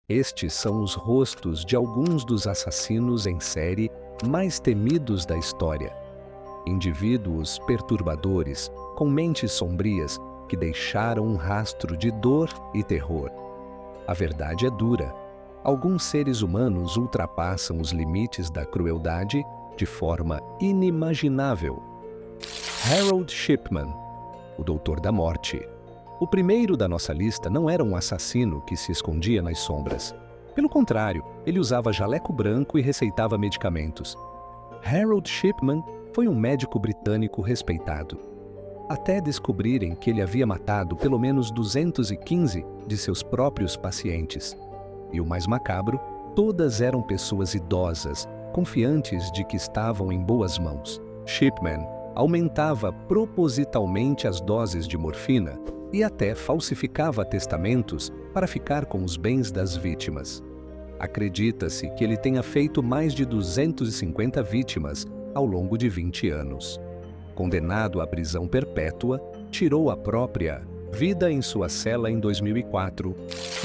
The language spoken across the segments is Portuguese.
Estes são os rostos de alguns dos assassinos em série mais temidos da história. Indivíduos perturbadores, com mentes sombrias, que deixaram um rastro de dor e terror. A verdade é dura. Alguns seres humanos ultrapassam os limites da crueldade de forma inimaginável. Harold Shipman, o Doutor da Morte. O primeiro da nossa lista não era um assassino que se escondia nas sombras. Pelo contrário, ele usava jaleco branco e receitava medicamentos. Harold Shipman foi um médico britânico respeitado, até descobrirem que ele havia matado pelo menos 215 de seus próprios pacientes. E o mais macabro, todas eram pessoas idosas, confiantes de que estavam em boas mãos. Shipman aumentava propositalmente as doses de morfina e até falsificava testamentos para ficar com os bens das vítimas. Acredita-se que ele tenha feito mais de 250 vítimas ao longo de 20 anos. Condenado à prisão perpétua, tirou a própria vida em sua cela em 2004.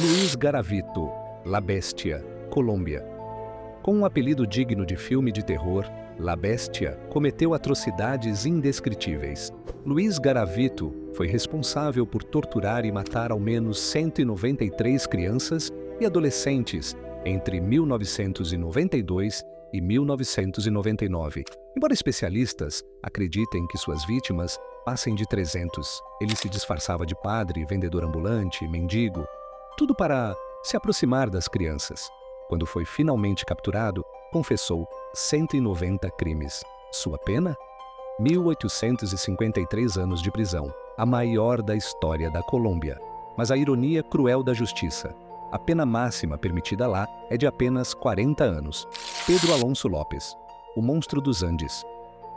Luiz Garavito, La Bestia, Colômbia. Com um apelido digno de filme de terror, La Bestia cometeu atrocidades indescritíveis. Luiz Garavito foi responsável por torturar e matar ao menos 193 crianças e adolescentes entre 1992 e 1999. Embora especialistas acreditem que suas vítimas passem de 300, ele se disfarçava de padre, vendedor ambulante, mendigo, tudo para se aproximar das crianças. Quando foi finalmente capturado, confessou 190 crimes. Sua pena? 1.853 anos de prisão, a maior da história da Colômbia. Mas a ironia cruel da justiça. A pena máxima permitida lá é de apenas 40 anos. Pedro Alonso Lopes, o monstro dos Andes.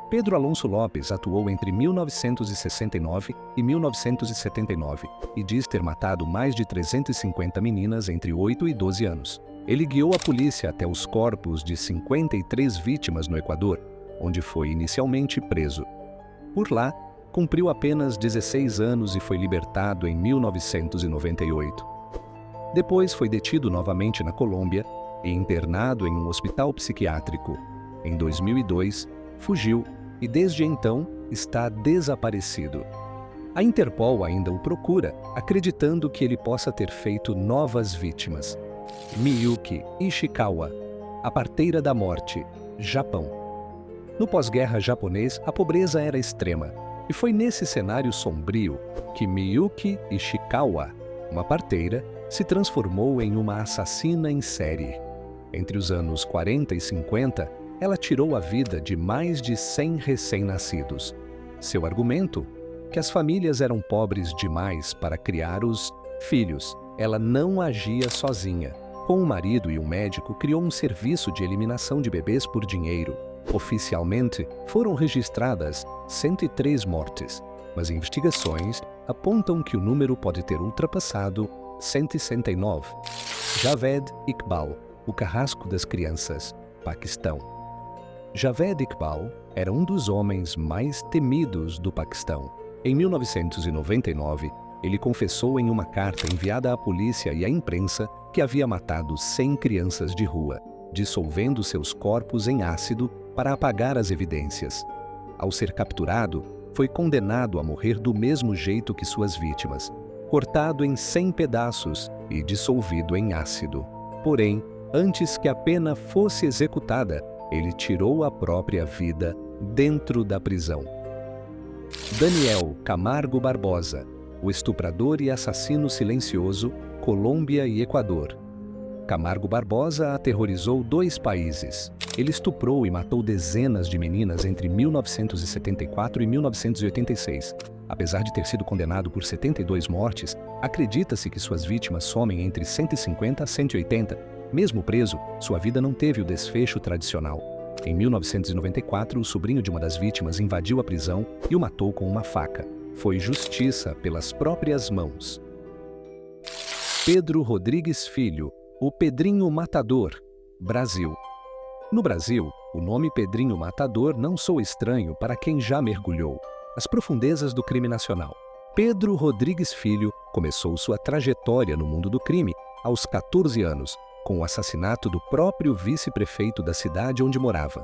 Pedro Alonso Lopes atuou entre 1969 e 1979 e diz ter matado mais de 350 meninas entre 8 e 12 anos. Ele guiou a polícia até os corpos de 53 vítimas no Equador, onde foi inicialmente preso. Por lá, cumpriu apenas 16 anos e foi libertado em 1998. Depois foi detido novamente na Colômbia e internado em um hospital psiquiátrico. Em 2002, fugiu e desde então está desaparecido. A Interpol ainda o procura, acreditando que ele possa ter feito novas vítimas. Miyuki Ishikawa, a parteira da morte, Japão. No pós-guerra japonês, a pobreza era extrema, e foi nesse cenário sombrio que Miyuki Ishikawa, uma parteira, se transformou em uma assassina em série. Entre os anos 40 e 50, ela tirou a vida de mais de 100 recém-nascidos. Seu argumento? Que as famílias eram pobres demais para criar os filhos. Ela não agia sozinha. Com um marido e um médico, criou um serviço de eliminação de bebês por dinheiro. Oficialmente, foram registradas 103 mortes, mas investigações apontam que o número pode ter ultrapassado 169. Javed Iqbal, o carrasco das crianças, Paquistão. Javed Iqbal era um dos homens mais temidos do Paquistão. Em 1999, ele confessou em uma carta enviada à polícia e à imprensa que havia matado 100 crianças de rua, dissolvendo seus corpos em ácido para apagar as evidências. Ao ser capturado, foi condenado a morrer do mesmo jeito que suas vítimas, cortado em 100 pedaços e dissolvido em ácido. Porém, antes que a pena fosse executada, ele tirou a própria vida dentro da prisão. Daniel Camargo Barbosa, o estuprador e assassino silencioso, Colômbia e Equador. Camargo Barbosa aterrorizou 2 países. Ele estuprou e matou dezenas de meninas entre 1974 e 1986. Apesar de ter sido condenado por 72 mortes, acredita-se que suas vítimas somem entre 150 a 180. Mesmo preso, sua vida não teve o desfecho tradicional. Em 1994, o sobrinho de uma das vítimas invadiu a prisão e o matou com uma faca. Foi justiça pelas próprias mãos. Pedro Rodrigues Filho, o Pedrinho Matador, Brasil. No Brasil, o nome Pedrinho Matador não soa estranho para quem já mergulhou nas profundezas do crime nacional. Pedro Rodrigues Filho começou sua trajetória no mundo do crime aos 14 anos, com o assassinato do próprio vice-prefeito da cidade onde morava.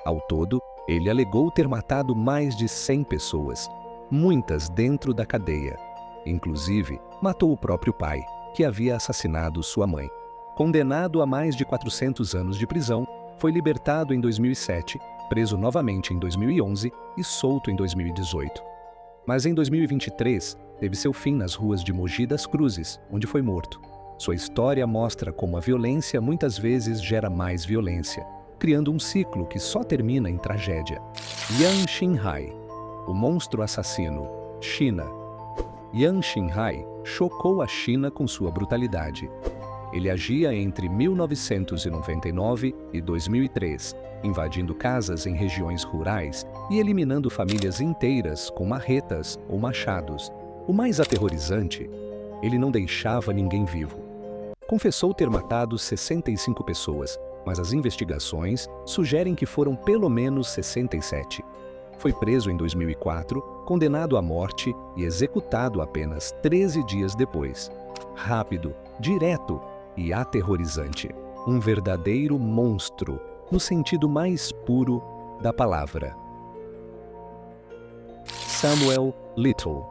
Ao todo, ele alegou ter matado mais de 100 pessoas, muitas dentro da cadeia. Inclusive, matou o próprio pai, que havia assassinado sua mãe. Condenado a mais de 400 anos de prisão, foi libertado em 2007, preso novamente em 2011 e solto em 2018. Mas em 2023, teve seu fim nas ruas de Mogi das Cruzes, onde foi morto. Sua história mostra como a violência muitas vezes gera mais violência, criando um ciclo que só termina em tragédia. Yang Xinhai, o monstro assassino, China. Yang Xinhai chocou a China com sua brutalidade. Ele agia entre 1999 e 2003, invadindo casas em regiões rurais e eliminando famílias inteiras com marretas ou machados. O mais aterrorizante, ele não deixava ninguém vivo. Confessou ter matado 65 pessoas, mas as investigações sugerem que foram pelo menos 67. Foi preso em 2004, condenado à morte e executado apenas 13 dias depois. Rápido, direto e aterrorizante. Um verdadeiro monstro, no sentido mais puro da palavra. Samuel Little,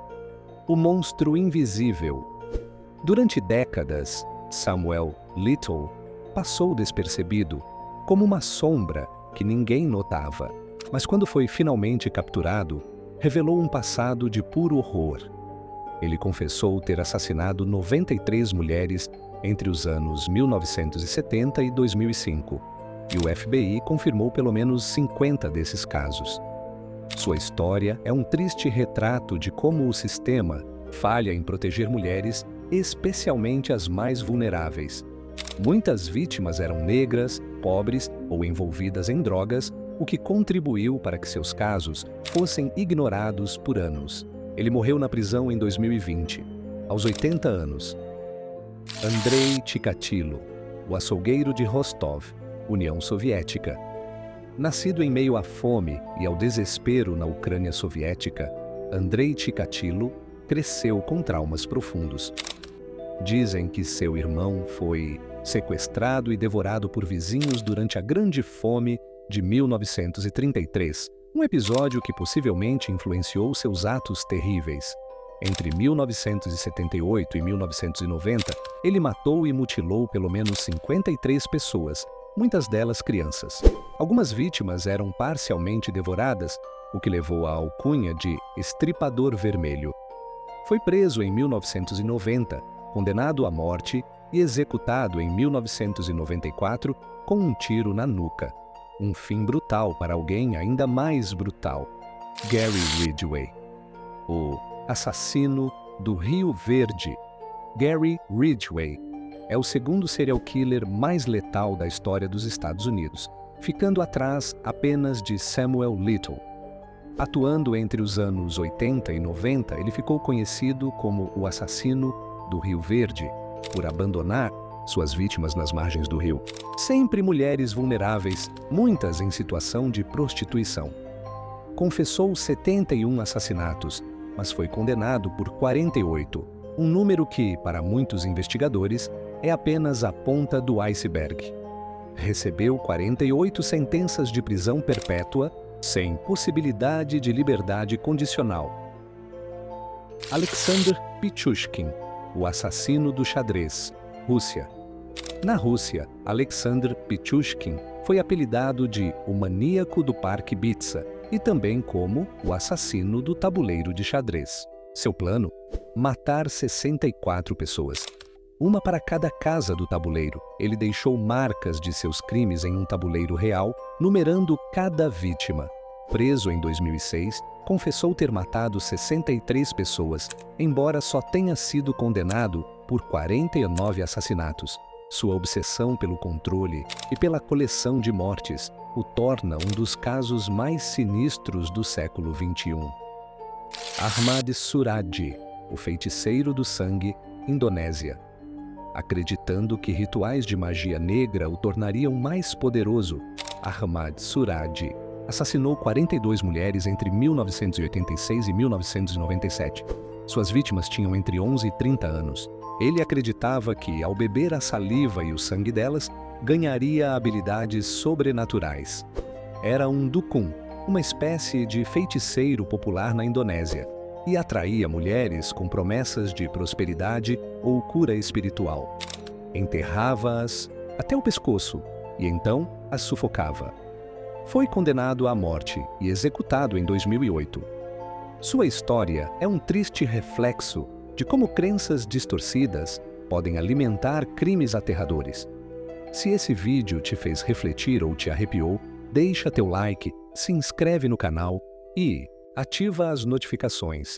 o monstro invisível. Durante décadas, Samuel Little passou despercebido, como uma sombra que ninguém notava. Mas quando foi finalmente capturado, revelou um passado de puro horror. Ele confessou ter assassinado 93 mulheres entre os anos 1970 e 2005, e o FBI confirmou pelo menos 50 desses casos. Sua história é um triste retrato de como o sistema falha em proteger mulheres, especialmente as mais vulneráveis. Muitas vítimas eram negras, pobres ou envolvidas em drogas, o que contribuiu para que seus casos fossem ignorados por anos. Ele morreu na prisão em 2020, aos 80 anos. Andrei Chikatilo, o açougueiro de Rostov, União Soviética. Nascido em meio à fome e ao desespero na Ucrânia soviética, Andrei Chikatilo cresceu com traumas profundos. Dizem que seu irmão foi sequestrado e devorado por vizinhos durante a Grande Fome de 1933, um episódio que possivelmente influenciou seus atos terríveis. Entre 1978 e 1990, ele matou e mutilou pelo menos 53 pessoas, muitas delas crianças. Algumas vítimas eram parcialmente devoradas, o que levou à alcunha de Estripador Vermelho. Foi preso em 1990, condenado à morte e executado em 1994 com um tiro na nuca. Um fim brutal para alguém ainda mais brutal. Gary Ridgway, o assassino do Rio Verde. Gary Ridgway é o segundo serial killer mais letal da história dos Estados Unidos, ficando atrás apenas de Samuel Little. Atuando entre os anos 80 e 90, ele ficou conhecido como o assassino do Rio Verde, por abandonar suas vítimas nas margens do rio. Sempre mulheres vulneráveis, muitas em situação de prostituição. Confessou 71 assassinatos, mas foi condenado por 48, um número que, para muitos investigadores, é apenas a ponta do iceberg. Recebeu 48 sentenças de prisão perpétua, sem possibilidade de liberdade condicional. Alexander Pichushkin, o assassino do xadrez, Rússia. Na Rússia, Alexander Pichushkin foi apelidado de o maníaco do Parque Bitsa e também como o assassino do tabuleiro de xadrez. Seu plano? Matar 64 pessoas. Uma para cada casa do tabuleiro. Ele deixou marcas de seus crimes em um tabuleiro real, numerando cada vítima. Preso em 2006, confessou ter matado 63 pessoas, embora só tenha sido condenado por 49 assassinatos. Sua obsessão pelo controle e pela coleção de mortes o torna um dos casos mais sinistros do século XXI. Ahmad Suradi, o feiticeiro do sangue, Indonésia. Acreditando que rituais de magia negra o tornariam mais poderoso, Ahmad Suradi assassinou 42 mulheres entre 1986 e 1997. Suas vítimas tinham entre 11 e 30 anos. Ele acreditava que, ao beber a saliva e o sangue delas, ganharia habilidades sobrenaturais. Era um dukun, uma espécie de feiticeiro popular na Indonésia, e atraía mulheres com promessas de prosperidade ou cura espiritual. Enterrava-as até o pescoço e então as sufocava. Foi condenado à morte e executado em 2008. Sua história é um triste reflexo de como crenças distorcidas podem alimentar crimes aterradores. Se esse vídeo te fez refletir ou te arrepiou, deixa teu like, se inscreve no canal e ativa as notificações.